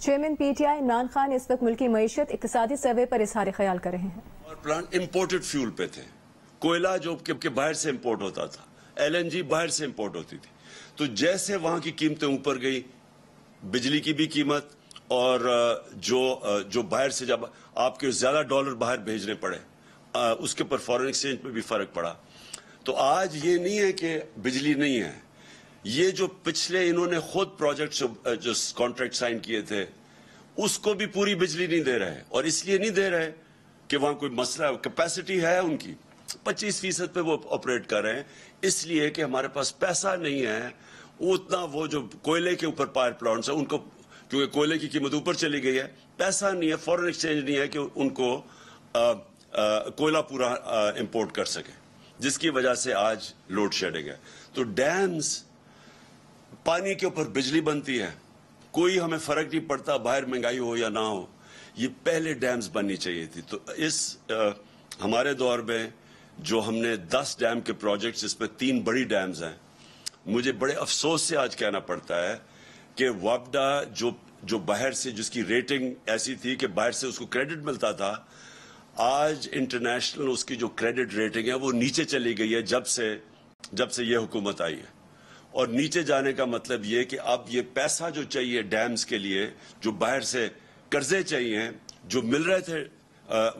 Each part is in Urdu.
Chairman P T I Imran Khan اس وقت ملکی معیشت اقتصادی سروے پر اظہار خیال کر رہے ہیں۔ اور پلانٹ امپورٹڈ فیول پہ تھے، کوئلہ جو کہ باہر سے امپورٹ ہوتا تھا، ایل این جی باہر سے امپورٹ ہوتی تھی، تو جیسے وہاں کی قیمتیں اوپر گئی، بجلی کی بھی قیمت اور جو باہر سے جب آپ کے زیادہ ڈالر باہر بھیجنے پڑے اس کے پر فارن ایکسچینج پہ بھی فرق پڑا۔ تو آج یہ نہیں ہے کہ بجلی نہیں ہے، یہ جو پچھلے انہوں نے خود پروجیکٹ جو کانٹریکٹ سائن کیے تھے اس کو بھی پوری بجلی نہیں دے رہے، اور اس لیے نہیں دے رہے کہ وہاں کوئی مسئلہ ہے، کیپیسٹی ہے ان کی 25% پہ وہ آپریٹ کر رہے ہیں، اس لیے کہ ہمارے پاس پیسہ نہیں ہے اتنا، وہ جو کوئلے کے اوپر پاور پلانٹس ہیں ان کو، کیونکہ کوئلے کی قیمت اوپر چلی گئی ہے، پیسہ نہیں ہے، فارن ایکسچینج نہیں ہے کہ ان کو کوئلہ پورا امپورٹ کر سکے، جس کی وجہ سے آج لوڈ شیڈنگ ہے۔ تو ڈیمز، پانی کے اوپر بجلی بنتی ہے، کوئی ہمیں فرق نہیں پڑتا باہر مہنگائی ہو یا نہ ہو، یہ پہلے ڈیمز بننی چاہیے تھی۔ تو اس ہمارے دور میں جو ہم نے 10 ڈیم کے پروجیکٹس، اس میں 3 بڑی ڈیمز ہیں، مجھے بڑے افسوس سے آج کہنا پڑتا ہے کہ وابڈا جو باہر سے، جس کی ریٹنگ ایسی تھی کہ باہر سے اس کو کریڈٹ ملتا تھا، آج انٹرنیشنل اس کی جو کریڈٹ ریٹنگ ہے وہ نیچے چلی گئی ہے جب سے یہ حکومت آئی ہے۔ اور نیچے جانے کا مطلب یہ کہ اب یہ پیسہ جو چاہیے ڈیمز کے لیے، جو باہر سے قرضے چاہیے، جو مل رہے تھے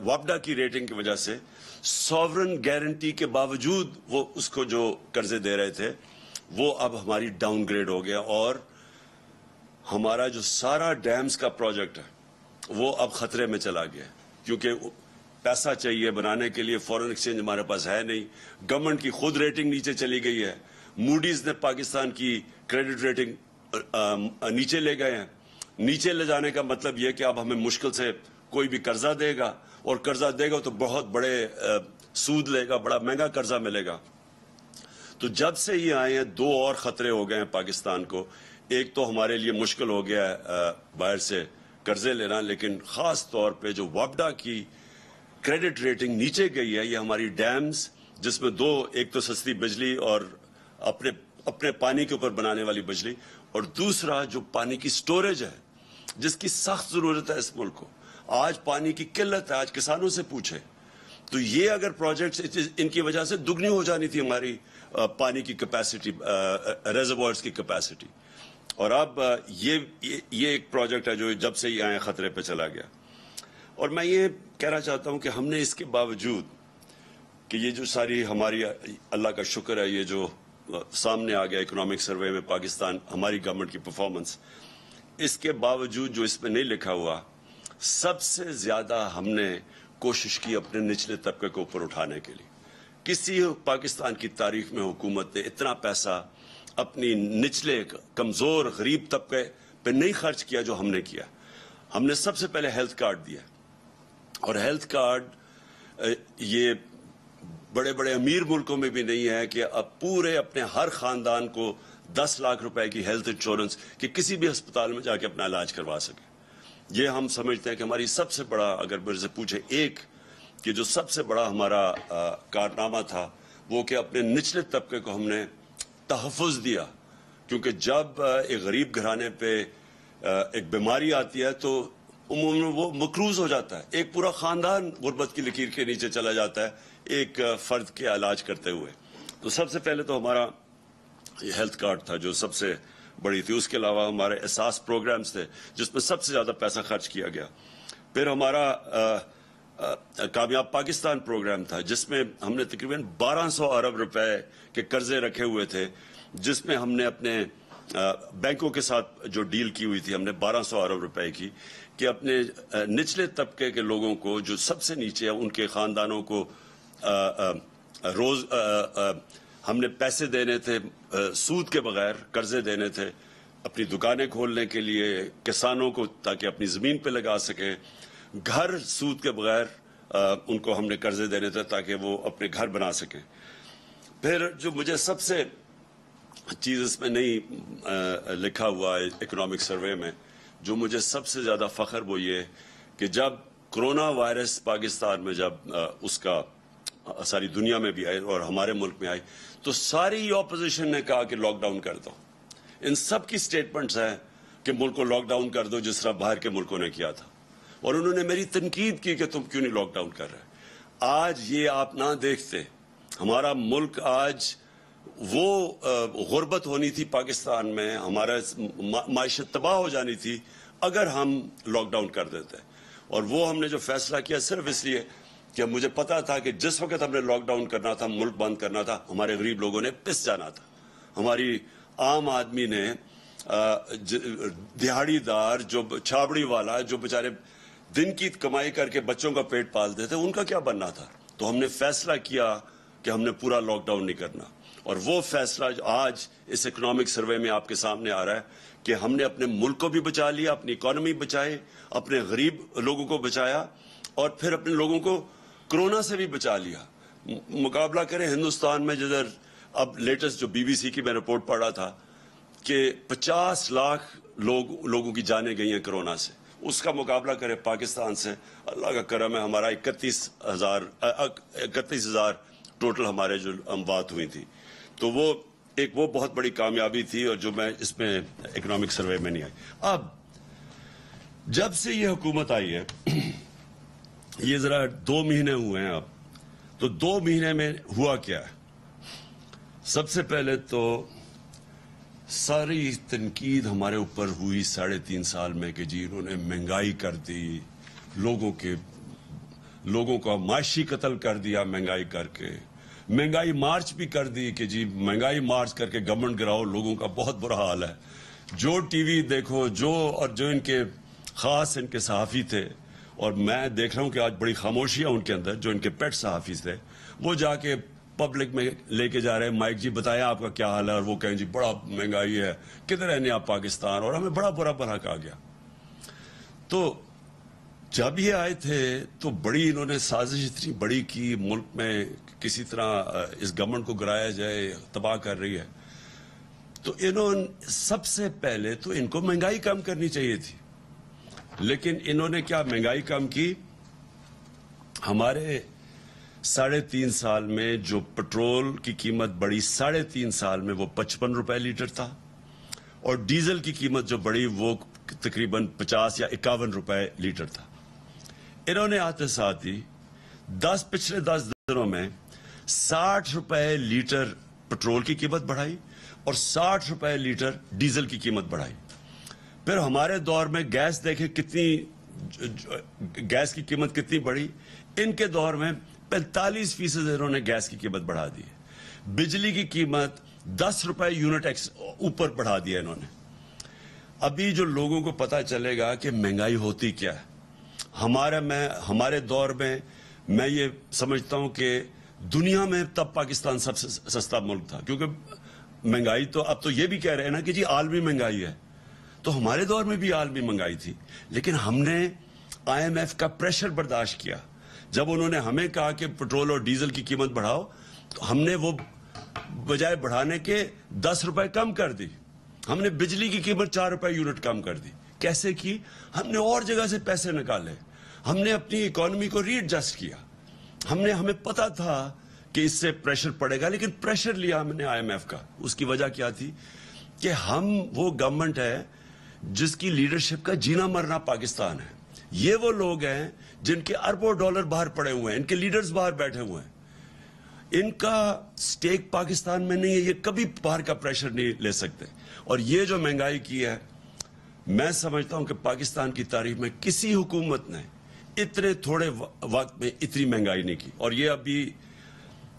وابڈا کی ریٹنگ کی وجہ سے، سوورن گارنٹی کے باوجود وہ اس کو جو قرضے دے رہے تھے، وہ اب ہماری ڈاؤن گریڈ ہو گیا، اور ہمارا جو سارا ڈیمز کا پروجیکٹ ہے وہ اب خطرے میں چلا گیا، کیونکہ پیسہ چاہیے بنانے کے لیے، فارن ایکسچینج ہمارے پاس ہے نہیں، گورنمنٹ کی خود ریٹنگ نیچے چلی گئی ہے، موڈیز نے پاکستان کی کریڈٹ ریٹنگ نیچے لے گئے ہیں۔ نیچے لے جانے کا مطلب یہ کہ اب ہمیں مشکل سے کوئی بھی قرضہ دے گا، اور قرضہ دے گا تو بہت بڑے سود لے گا، بڑا مہنگا قرضہ ملے گا۔ تو جب سے یہ آئے ہیں 2 اور خطرے ہو گئے ہیں پاکستان کو، ایک تو ہمارے لیے مشکل ہو گیا ہے باہر سے قرضے لینا، لیکن خاص طور پہ جو وابڈا کی کریڈٹ ریٹنگ نیچے گئی ہے، یہ ہماری ڈیمز، جس میں 2، ایک تو سستی بجلی اور اپنے پانی کے اوپر بنانے والی بجلی، اور دوسرا جو پانی کی سٹوریج ہے جس کی سخت ضرورت ہے اس ملک کو، آج پانی کی قلت ہے، آج کسانوں سے پوچھے، تو یہ اگر پروجیکٹس، ان کی وجہ سے دگنی ہو جانی تھی ہماری پانی کی کیپیسٹی، ریزروائرز کی کیپیسٹی، اور اب یہ ایک پروجیکٹ ہے جو جب سے یہ آئے خطرے پہ چلا گیا۔ اور میں یہ کہنا چاہتا ہوں کہ ہم نے اس کے باوجود کہ یہ جو ساری ہماری، اللہ کا شکر ہے، یہ جو سامنے آ گیا اکنامک سروے میں پاکستان، ہماری گورنمنٹ کی پرفارمنس، اس کے باوجود جو اس میں نہیں لکھا ہوا، سب سے زیادہ ہم نے کوشش کی اپنے نچلے طبقے کو اوپر اٹھانے کے لیے۔ کسی پاکستان کی تاریخ میں حکومت نے اتنا پیسہ اپنی نچلے کمزور غریب طبقے پہ نہیں خرچ کیا جو ہم نے کیا۔ ہم نے سب سے پہلے ہیلتھ کارڈ دیا، اور ہیلتھ کارڈ یہ بڑے بڑے امیر ملکوں میں بھی نہیں ہے کہ اب پورے اپنے ہر خاندان کو 10 لاکھ روپے کی ہیلتھ انشورنس کہ کسی بھی ہسپتال میں جا کے اپنا علاج کروا سکے۔ یہ ہم سمجھتے ہیں کہ ہماری سب سے بڑا، اگر میرے سے پوچھے ایک کہ جو سب سے بڑا ہمارا کارنامہ تھا، وہ کہ اپنے نچلے طبقے کو ہم نے تحفظ دیا، کیونکہ جب ایک غریب گھرانے پہ ایک بیماری آتی ہے تو عموماً وہ مقروض ہو جاتا ہے، ایک پورا خاندان غربت کی لکیر کے نیچے چلا جاتا ہے ایک فرد کے علاج کرتے ہوئے۔ تو سب سے پہلے تو ہمارا یہ ہیلتھ کارڈ تھا جو سب سے بڑی تھی، اس کے علاوہ ہمارے احساس پروگرامز تھے جس میں سب سے زیادہ پیسہ خرچ کیا گیا۔ پھر ہمارا کامیاب پاکستان پروگرام تھا جس میں ہم نے تقریباً 1200 ارب روپے کے قرضے رکھے ہوئے تھے، جس میں ہم نے اپنے بینکوں کے ساتھ جو ڈیل کی ہوئی تھی، ہم نے 1200 ارب روپے کی کہ اپنے نچلے طبقے کے لوگوں کو جو سب سے نیچے ہیں، ان کے خاندانوں کو روز ہم نے پیسے دینے تھے سود کے بغیر، قرضے دینے تھے اپنی دکانیں کھولنے کے لیے، کسانوں کو تاکہ اپنی زمین پہ لگا سکیں، گھر سود کے بغیر ان کو ہم نے قرضے دینے تھے تاکہ وہ اپنے گھر بنا سکیں۔ پھر جو مجھے سب سے چیز اس میں نہیں لکھا ہوا ہے اکنامک سروے میں، جو مجھے سب سے زیادہ فخر وہ یہ کہ جب کرونا وائرس پاکستان میں جب اس کا ساری دنیا میں بھی آئی اور ہمارے ملک میں آئی، تو ساری اپوزیشن نے کہا کہ لاک ڈاؤن کر دو۔ ان سب کی سٹیٹمنٹس ہیں، کہ ملک کو لاک ڈاؤن کر دو جس طرح باہر کے ملکوں نے کیا تھا، اور انہوں نے میری تنقید کی کہ تم کیوں نہیں لاک ڈاؤن کر رہے. آج یہ آپ نہ دیکھتے، ہمارا ملک آج وہ غربت ہونی تھی پاکستان میں، ہمارا معیشت تباہ ہو جانی تھی اگر ہم لاک ڈاؤن کر دیتے. اور وہ ہم نے جو فیصلہ کیا صرف اس لیے کہ مجھے پتا تھا کہ جس وقت ہم نے لاک ڈاؤن کرنا تھا، ملک بند کرنا تھا، ہمارے غریب لوگوں نے پس جانا تھا. ہماری عام آدمی نے، دہاڑی دار، جو چھابڑی والا، جو بیچارے دن کی کمائی کر کے بچوں کا پیٹ پالتے تھے، ان کا کیا بننا تھا. تو ہم نے فیصلہ کیا کہ ہم نے پورا لاک ڈاؤن نہیں کرنا. اور وہ فیصلہ آج اس اکنامک سروے میں آپ کے سامنے آ رہا ہے کہ ہم نے اپنے ملک کو بھی بچا لیا، اپنی اکانومی بچائی، اپنے غریب لوگوں کو بچایا، اور پھر اپنے لوگوں کو کرونا سے بھی بچا لیا. مقابلہ کریں ہندوستان میں، جدھر اب لیٹسٹ جو BBC کی میں رپورٹ پڑھ رہا تھا کہ 50 لاکھ لوگوں کی جانیں گئی ہیں کرونا سے، اس کا مقابلہ کریں پاکستان سے. اللہ کا کرم ہے، ہمارا 31,000 ٹوٹل ہمارے جو اموات ہوئی تھی. تو وہ بہت بڑی کامیابی تھی، اور جو میں اس میں اکنامک سروے میں نہیں آئی. اب جب سے یہ حکومت آئی ہے، یہ ذرا 2 مہینے ہوئے ہیں اب، تو 2 مہینے میں ہوا کیا ہے؟ سب سے پہلے تو ساری تنقید ہمارے اوپر ہوئی 3.5 سال میں کہ جی انہوں نے مہنگائی کر دی، لوگوں کا معاشی قتل کر دیا مہنگائی کر کے. مہنگائی مارچ بھی کر دی کہ جی مہنگائی مارچ کر کے گورنمنٹ گراؤ، لوگوں کا بہت برا حال ہے. جو ٹی وی دیکھو، جو ان کے خاص ان کے صحافی تھے، اور میں دیکھ رہا ہوں کہ آج بڑی خاموشیاں ان کے اندر، جو ان کے پیٹ صحافی تھے، وہ جا کے پبلک میں لے کے جا رہے ہیں مائک، جی بتائیں آپ کا کیا حال ہے، اور وہ کہیں جی بڑا مہنگائی ہے، کدھر رہنے آپ پاکستان، اور ہمیں بڑا برا بھلا کہا گیا. تو جب یہ آئے تھے تو بڑی انہوں نے سازش اتنی بڑی کی، ملک میں کسی طرح اس گورنمنٹ کو گرایا جائے، تباہ کر رہی ہے. تو سب سے پہلے تو ان کو مہنگائی کم کرنی چاہیے تھی، لیکن انہوں نے کیا مہنگائی کم کی؟ ہمارے 3.5 سال میں جو پٹرول کی قیمت بڑھی 3.5 سال میں، وہ 55 روپے لیٹر تھا، اور ڈیزل کی قیمت جو بڑھی وہ تقریباً 50 یا 51 روپے لیٹر تھا. انہوں نے آتے ساتھ ہی پچھلے 10 دنوں میں 60 روپے لیٹر پٹرول کی قیمت بڑھائی اور 60 روپے لیٹر ڈیزل کی قیمت بڑھائی. پھر ہمارے دور میں گیس دیکھیں گیس کی قیمت کتنی بڑھی. ان کے دور میں 45% انہوں نے گیس کی قیمت بڑھا دی. بجلی کی قیمت 10 روپے یونٹ اوپر بڑھا دیا انہوں نے. ابھی جو لوگوں کو پتا چلے گا کہ مہنگائی ہوتی کیا ہے. ہمارے دور میں میں یہ سمجھتا ہوں کہ دنیا میں تب پاکستان سب سے سستا ملک تھا، کیونکہ مہنگائی تو اب تو یہ بھی کہہ رہے ہیں نا کہ جی عالمی مہنگائی ہے. تو ہمارے دور میں بھی عالمی مہنگائی تھی، لیکن ہم نے IMF کا پریشر برداشت کیا. جب انہوں نے ہمیں کہا کہ پٹرول اور ڈیزل کی قیمت بڑھاؤ، تو ہم نے وہ بجائے بڑھانے کے 10 روپے کم کر دی. ہم نے بجلی کی قیمت 4 روپے یونٹ کم کر دی. کیسے کی؟ ہم نے اور جگہ سے پیسے نکالے، ہم نے اپنی اکانومی کو ری ایڈجسٹ کیا. ہمیں پتا تھا کہ اس سے پریشر پڑے گا، لیکن پریشر لیا ہم نے IMF کا. اس کی وجہ کیا تھی کہ ہم وہ گورنمنٹ ہے جس کی لیڈرشپ کا جینا مرنا پاکستان ہے. یہ وہ لوگ ہیں جن کے اربوں ڈالر باہر پڑے ہوئے ہیں، ان کے لیڈرز باہر بیٹھے ہوئے ہیں، ان کا سٹیک پاکستان میں نہیں ہے، یہ کبھی باہر کا پریشر نہیں لے سکتے. اور یہ جو مہنگائی کی ہے، میں سمجھتا ہوں کہ پاکستان کی تاریخ میں کسی حکومت نے اتنے تھوڑے وقت میں اتنی مہنگائی نہیں کی. اور یہ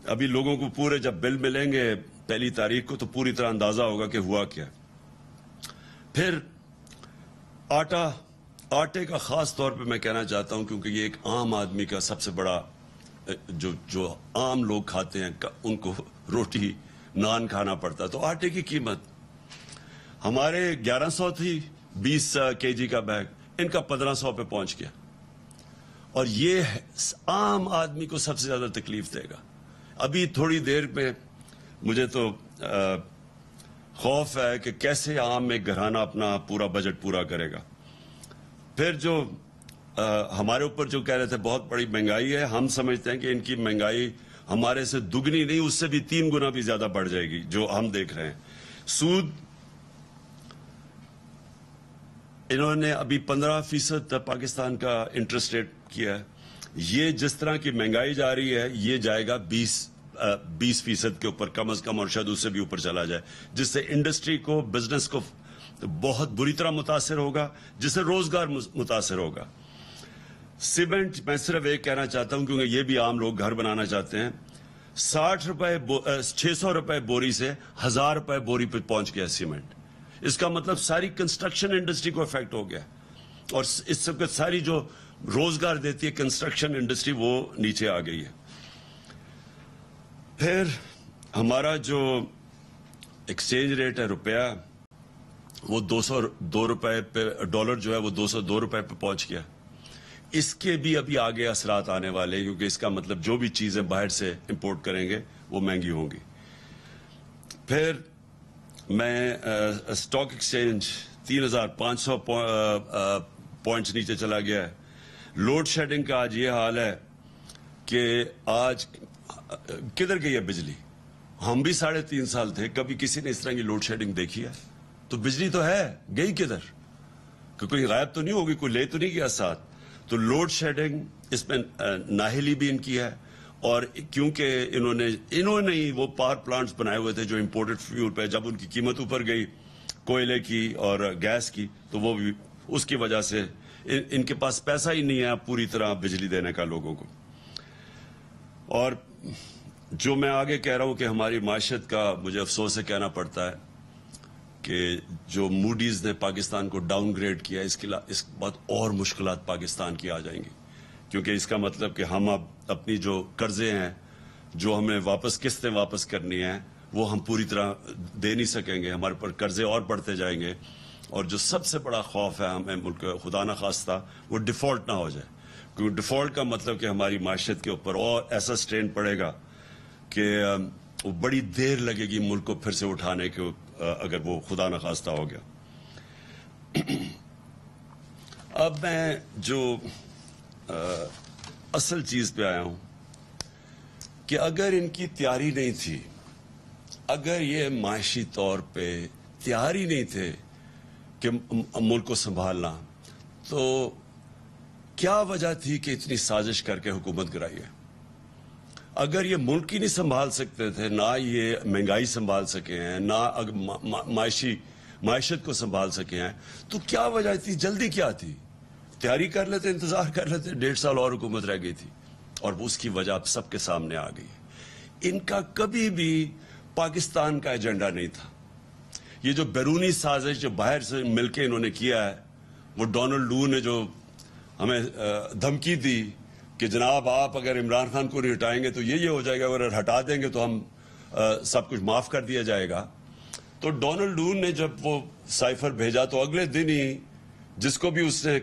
ابھی لوگوں کو پورے جب بل ملیں گے 1 تاریخ کو تو پوری طرح اندازہ ہوگا کہ ہوا کیا. پھر آٹے کا خاص طور پہ میں کہنا چاہتا ہوں، کیونکہ یہ ایک عام آدمی کا سب سے بڑا، جو عام لوگ کھاتے ہیں ان کو روٹی نان کھانا پڑتا. تو آٹے کی قیمت ہمارے 1100 تھی 20 kg کا بیگ، ان کا 1500 پہ پہنچ گیا. اور یہ عام آدمی کو سب سے زیادہ تکلیف دے گا. ابھی تھوڑی دیر میں مجھے تو خوف ہے کہ کیسے عام ایک گھرانہ اپنا پورا بجٹ پورا کرے گا. پھر جو ہمارے اوپر جو کہہ رہے تھے بہت بڑی مہنگائی ہے، ہم سمجھتے ہیں کہ ان کی مہنگائی ہمارے سے دگنی نہیں، اس سے بھی 3 گنا بھی زیادہ بڑھ جائے گی جو ہم دیکھ رہے ہیں. سود انہوں نے ابھی 15% پاکستان کا انٹرسٹ ریٹ کیا ہے. یہ جس طرح کی مہنگائی جا رہی ہے یہ جائے گا 20% کے اوپر کم از کم, اور شاید اس سے بھی اوپر چلا جائے, جس سے انڈسٹری کو, بزنس کو بہت بری طرح متاثر ہوگا, جس سے روزگار متاثر ہوگا. سیمنٹ میں صرف ایک کہنا چاہتا ہوں کیونکہ یہ بھی عام لوگ گھر بنانا چاہتے ہیں, 600 روپے بوری سے 1000 روپے بوری پہ پہنچ گیا سیمنٹ. اس کا مطلب ساری کنسٹرکشن انڈسٹری کو افیکٹ ہو گیا, اور اس سب کے ساری جو روزگار دیتی ہے کنسٹرکشن انڈسٹری وہ نیچے آ گئی ہے. پھر ہمارا جو ایکسچینج ریٹ ہے روپیہ, وہ 202 روپے پہ, ڈالر جو ہے وہ 202 روپے پہ پہنچ گیا. اس کے بھی ابھی آگے اثرات آنے والے ہیں, کیونکہ اس کا مطلب جو بھی چیزیں باہر سے امپورٹ کریں گے وہ مہنگی ہوں گی. پھر میں اسٹاک ایکسچینج 3500 پوائنٹس نیچے چلا گیا ہے. لوڈ شیڈنگ کا آج یہ حال ہے کہ آج کدھر گئی ہے بجلی؟ ہم بھی 3.5 سال تھے, کبھی کسی نے اس طرح کی لوڈ شیڈنگ دیکھی ہے؟ تو بجلی تو ہے, گئی کدھر؟ کہ کوئی غائب تو نہیں ہوگی, کوئی لے تو نہیں گیا ساتھ. تو لوڈ شیڈنگ اس میں نااہلی بھی ان کی ہے, اور کیونکہ انہوں نے ہی وہ پاور پلانٹس بنائے ہوئے تھے جو امپورٹڈ فیول پہ, جب ان کی قیمت اوپر گئی کوئلے کی اور گیس کی, تو وہ بھی اس کی وجہ سے ان کے پاس پیسہ ہی نہیں ہے پوری طرح بجلی دینے کا لوگوں کو. اور جو میں آگے کہہ رہا ہوں کہ ہماری معیشت کا مجھے افسوس سے کہنا پڑتا ہے کہ جو موڈیز نے پاکستان کو ڈاؤن گریڈ کیا, اس بعد اور مشکلات پاکستان کی آ جائیں گی, کیونکہ اس کا مطلب کہ ہم اب اپنی جو قرضے ہیں جو ہمیں قسطیں واپس کرنی ہیں وہ ہم پوری طرح دے نہیں سکیں گے, ہمارے پر قرضے اور بڑھتے جائیں گے. اور جو سب سے بڑا خوف ہے ہمیں ملک خدا نہ خواستہ وہ ڈیفالٹ نہ ہو جائے, کیونکہ ڈیفالٹ کا مطلب کہ ہماری معیشت کے اوپر اور ایسا سٹرین پڑے گا کہ وہ بڑی دیر لگے گی ملک کو پھر سے اٹھانے کے, اگر وہ خدا نہ خواستہ ہو گیا. اب میں جو اصل چیز پہ آیا ہوں کہ اگر ان کی تیاری نہیں تھی, اگر یہ معاشی طور پہ تیار ہی نہیں تھے کہ ملک کو سنبھالنا, تو کیا وجہ تھی کہ اتنی سازش کر کے حکومت گرائی ہے؟ اگر یہ ملک ہی نہیں سنبھال سکتے تھے, نہ یہ مہنگائی سنبھال سکے ہیں, نہ معیشت کو سنبھال سکے ہیں, تو کیا وجہ تھی؟ جلدی کیا تھی؟ تیاری کر لیتے, انتظار کر لیتے, 1.5 سال اور حکومت رہ گئی تھی, اور اس کی وجہ اب سب کے سامنے آ گئی. ان کا کبھی بھی پاکستان کا ایجنڈا نہیں تھا. یہ جو بیرونی سازش جو باہر سے مل کے انہوں نے کیا ہے, وہ ڈونلڈ لو نے جو ہمیں دھمکی دی کہ جناب آپ اگر عمران خان کو نہیں ہٹائیں گے تو یہ ہو جائے گا, اگر ہٹا دیں گے تو ہم سب کچھ معاف کر دیا جائے گا. تو ڈونلڈ لو نے جب وہ سائفر بھیجا تو اگلے دن ہی جس کو بھی اس نے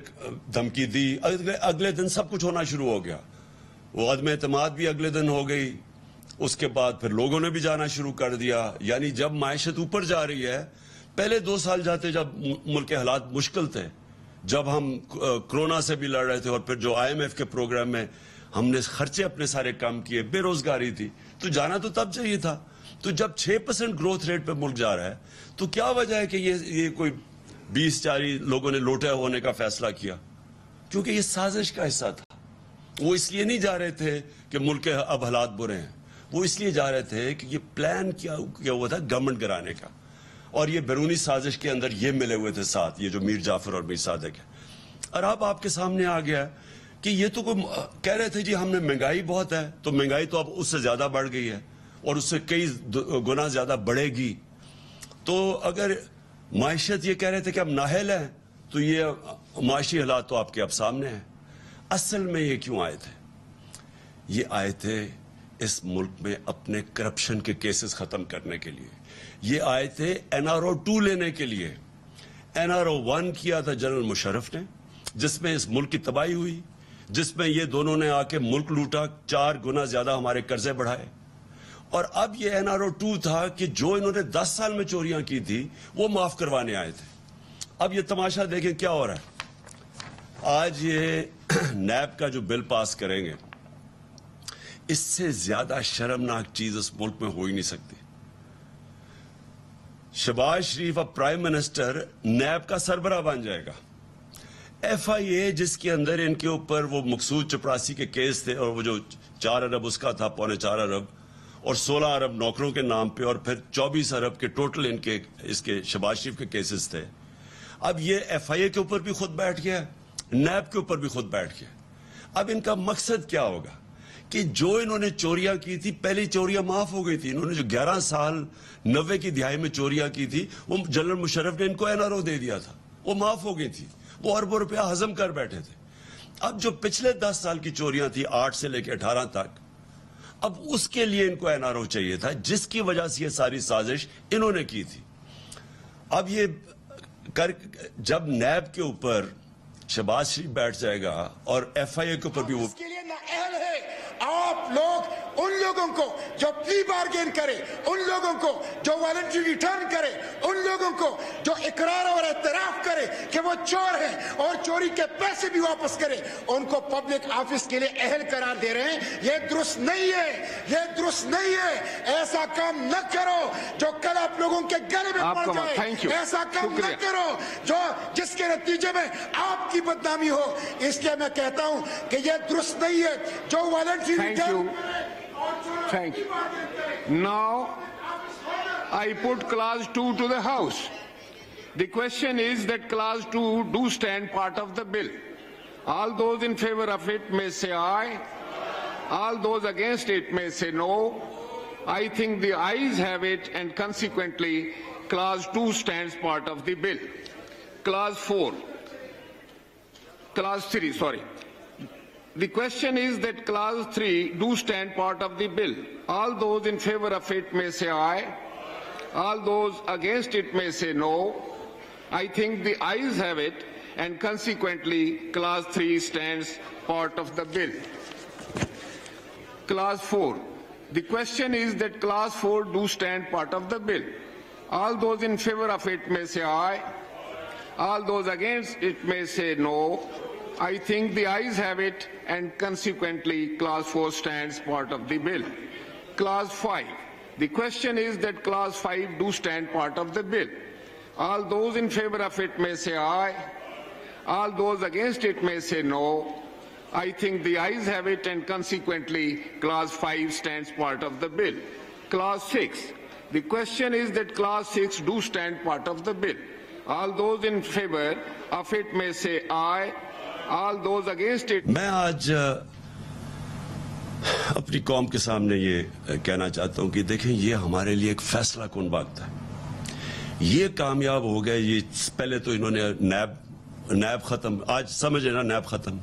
دھمکی دی, اگلے دن سب کچھ ہونا شروع ہو گیا. وہ عدم اعتماد بھی اگلے دن ہو گئی, اس کے بعد پھر لوگوں نے بھی جانا شروع کر دیا. یعنی جب معیشت اوپر جا رہی ہے, پہلے 2 سال جاتے جب ملک کے حالات مشکل تھے, جب ہم کرونا سے بھی لڑ رہے تھے, اور پھر جو IMF کے پروگرام میں ہم نے خرچے اپنے سارے کم کیے, بے روزگاری تھی, تو جانا تو تب چاہیے تھا. تو جب 6% گروتھ ریٹ پہ ملک جا رہا ہے, تو کیا وجہ ہے کہ یہ کوئی 20-40 لوگوں نے لوٹے ہونے کا فیصلہ کیا؟ کیونکہ یہ سازش کا حصہ تھا. وہ اس لیے نہیں جا رہے تھے کہ ملک کے اب حالات برے ہیں, وہ اس لیے جا رہے تھے کہ یہ پلان کیا ہوا تھا گورنمنٹ گرانے کا, اور یہ بیرونی سازش کے اندر یہ ملے ہوئے تھے ساتھ, یہ جو میر جعفر اور میر صادق ہے. اور اب آپ کے سامنے آ گیا کہ یہ تو کہہ رہے تھے جی ہم نے مہنگائی بہت ہے, تو مہنگائی تو اب اس سے زیادہ بڑھ گئی ہے, اور اس سے کئی گنا زیادہ بڑھے گی. تو اگر معیشت یہ کہہ رہے تھے کہ اب نااہل ہیں, تو یہ معاشی حالات تو آپ کے اب سامنے ہیں. اصل میں یہ کیوں آئے تھے؟ یہ آئے تھے اس ملک میں اپنے کرپشن کے کیسز ختم کرنے کے لیے. یہ آئے تھے NRO 2 لینے کے لیے. NRO 1 کیا تھا جنرل مشرف نے, جس میں اس ملک کی تباہی ہوئی, جس میں یہ دونوں نے آ کے ملک لوٹا, 4 گنا زیادہ ہمارے قرضے بڑھائے. اور اب یہ NRO 2 تھا کہ جو انہوں نے 10 سال میں چوریاں کی تھی وہ معاف کروانے آئے تھے. اب یہ تماشا دیکھیں کیا ہو رہا ہے. آج یہ نیب کا جو بل پاس کریں گے, اس سے زیادہ شرمناک چیز اس ملک میں ہو ہی نہیں سکتی. شہباز شریف اب پرائم منسٹر نیب کا سربراہ بن جائے گا. ایف آئی اے جس کے اندر ان کے اوپر وہ مقصود چپراسی کے کیس تھے اور وہ جو 4 ارب اس کا تھا، 4.25 ارب اور 16 ارب نوکروں کے نام پہ اور پھر 24 ارب کے ٹوٹل ان کے اس کے شہباز شریف کے کیسز تھے. اب یہ ایف آئی اے کے اوپر بھی خود بیٹھ گیا، نیب کے اوپر بھی خود بیٹھ گیا. اب ان کا مقصد کیا ہوگا کہ جو انہوں نے چوریاں کی تھی، پہلی چوریاں معاف ہو گئی تھی. انہوں نے جو 11 سال 90 کی دہائی میں چوریاں کی تھی وہ جنرل مشرف نے ان کو این آر او دے دیا تھا، وہ معاف ہو گئی تھی. وہ اربوں روپیہ ہضم کر بیٹھے تھے. اب جو پچھلے 10 سال کی چوریاں تھی 8 سے لے کے 18 تک، اب اس کے لیے ان کو این آر او چاہیے تھا، جس کی وجہ سے یہ ساری سازش انہوں نے کی تھی. اب یہ جب نیب کے اوپر شہباز شریف بیٹھ جائے گا اور ایف آئی اے کے اوپر بھی وہ اس کے لیے نااہل ہے. آپ لوگ ان لوگوں کو جو پلی بارگین کرے، ان لوگوں کو جو والنٹری ریٹرن کرے، ان لوگوں کو جو اقرار اور اعتراف کرے کہ وہ چور ہیں اور چوری کے پیسے بھی واپس کرے، ان کو پبلک آفس کے لیے اہل قرار دے رہے ہیں. یہ درست نہیں ہے، یہ درست نہیں ہے. ایسا کام نہ کرو جو کل آپ لوگوں کے گلے میں پڑ جائے. ایسا کام نہ کرو جس کے نتیجے میں آپ کی بدنامی ہو. اس لیے میں کہتا ہوں کہ یہ درست نہیں ہے جو voluntary return. Thank you. Now, I put clause 2 to the House. The question is that clause 2 do stand part of the bill. All those in favor of it may say aye. All those against it may say no. I think the ayes have it, and consequently, clause 2 stands part of the bill. Clause 3, sorry. The question is that clause 3 do stand part of the bill. All those in favor of it may say aye. All those against it may say no. I think the ayes have it, and consequently clause 3 stands part of the bill. Clause 4. The question is that clause 4 do stand part of the bill. All those in favor of it may say aye. All those against it may say no. I think the ayes have it, and consequently clause 4 stands part of the bill. Clause 5. The question is that clause 5 do stand part of the bill. All those in favor of it may say aye. All those against it may say no. I think the ayes have it, and consequently clause 5 stands part of the bill. Clause 6. The question is that clause 6 do stand part of the bill. All those in favor of it may say aye. All those against it. میں آج اپنی قوم کے سامنے یہ کہنا چاہتا ہوں کہ دیکھیں یہ ہمارے لیے ایک فیصلہ کن وقت ہے. یہ کامیاب ہو گئے. یہ پہلے تو انہوں نے نیب ختم، آج سمجھ لینا نیب ختم،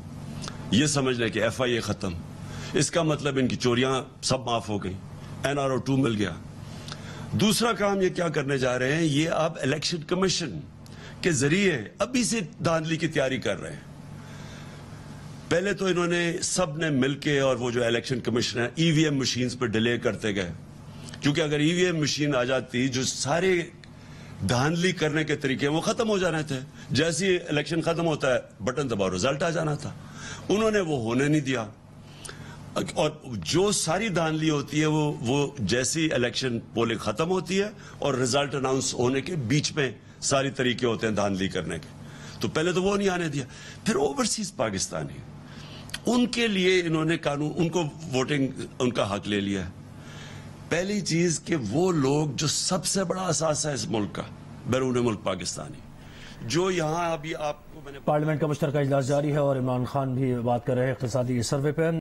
یہ سمجھ لیں کہ ایف آئی اے ختم. اس کا مطلب ان کی چوریاں سب معاف ہو گئیں، این آر او 2 مل گیا. دوسرا کام یہ کیا کرنے جا رہے ہیں، یہ اب الیکشن کمیشن کے ذریعے ابھی سے دھاندلی کی تیاری کر رہے ہیں. پہلے تو انہوں نے سب نے مل کے اور وہ جو الیکشن کمیشن ہے ای وی ایم مشینز پہ ڈیلے کرتے گئے، کیونکہ اگر ای وی ایم مشین آ جاتی جو سارے دھاندلی کرنے کے طریقے وہ ختم ہو جانے تھے. جیسے ہی الیکشن ختم ہوتا ہے بٹن دباؤ رزلٹ آ جانا تھا. انہوں نے وہ ہونے نہیں دیا، اور جو ساری دھاندلی ہوتی ہے وہ جیسی الیکشن پولنگ ختم ہوتی ہے اور رزلٹ اناؤنس ہونے کے بیچ میں ساری طریقے ہوتے ہیں دھاندلی کرنے کے. تو پہلے تو وہ نہیں آنے دیا. پھر اوورسیز پاکستانی ان کے لیے انہوں نے قانون، ان کو ووٹنگ ان کا حق لے لیا ہے. پہلی چیز کہ وہ لوگ جو سب سے بڑا اثاثہ ہے اس ملک کا، بیرون ملک پاکستانی، جو یہاں ابھی آپ کو میں نے پارلیمنٹ کا مشترکہ اجلاس جاری ہے اور عمران خان بھی بات کر رہے ہیں اقتصادی سروے پہ.